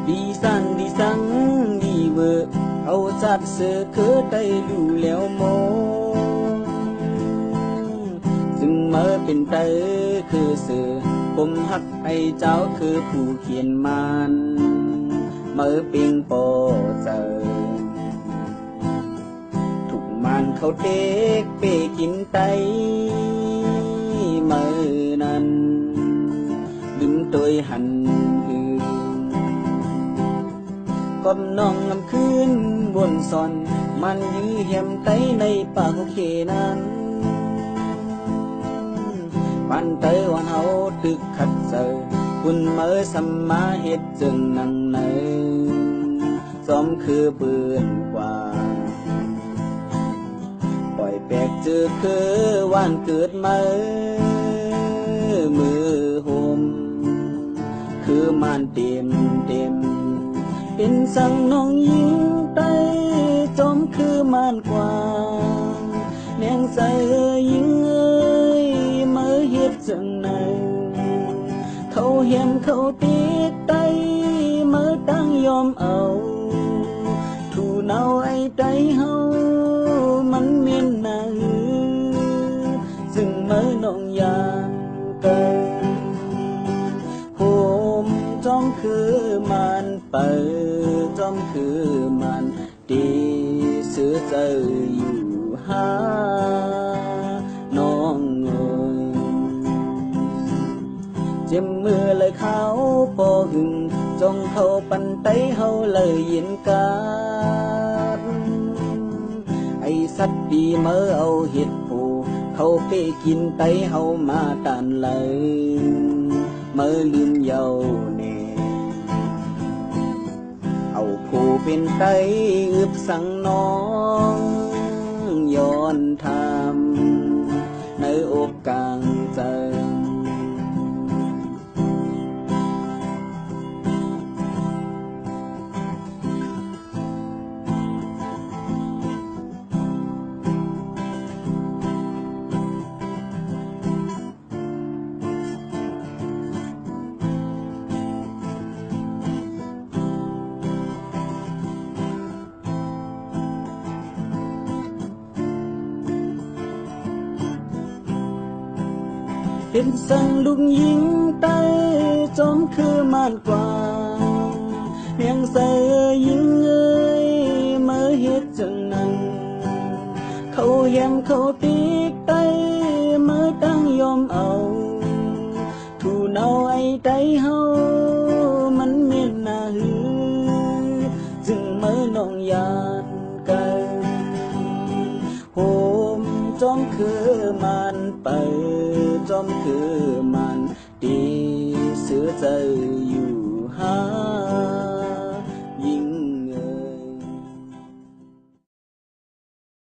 ดีสันดีสังดีเวอเอาจัดเสือคือได้รู้แล้วโมจึงเมื่อเป็นเตอคือเสือผมหักไอเจ้าคือผู้เขียนมันเมื่อเปียงโปเจอถูกมันเขาเทกเปกินไตเมื่อนั้นดึงตัวหันก้มน้องงำคืนบนซอนมันยื้อเหี่ยมไตในปากเขนั้นปันเตอวันเฮาตึกขัดเจอคุณเมื่อสมมาเฮ็ดจึงนั่งเนซ้อมคือเปื้อนกว่าปล่อยแปลกเจอคือวันเกิดมือโฮมคือมันเต็มเป็นสั่งน้องยิงไตจอมคือมันกว่าแนงใส่ยิงเอ้ยเมื่อเฮ็ดจังไหนเขาเห็นเขาติดไตเมื่อตั้งยอมเอาถูเนาไอ้ใจเฮามันเมียนหนาซึ่งเมื่อน้องยางเกินโฮมจอมคือมันเปิดจอมคือมันดีเสือเจออยู่หาน้องเอ๋ยเจ็บมือเลยเขาพอหึงจงเขาปันไตเฮาเลยยินกันไอสัตว์ดีเมื่อเอาเห็ดผูเขาไปกินไตเฮามาตันเลยเมื่อลืมเยาเน่เอาผู้เป็นไตอึบสั่งน้องย้อนทำในอกกลางใจเป็นสั่งลุงยิงไตจอมคือมันกว่าเพียงใส่ยิงเอ้ยเมื่อเฮ็ดจังนั้นเขาเห็นเขาติกไตเมื่อตั้งยอมเอาถูเนาไอ้ใจเฮามันเมียนหนาจึงเมื่อน้องยานกันโฮมจอมคือมันไปจอมคือมันดีเสือใจ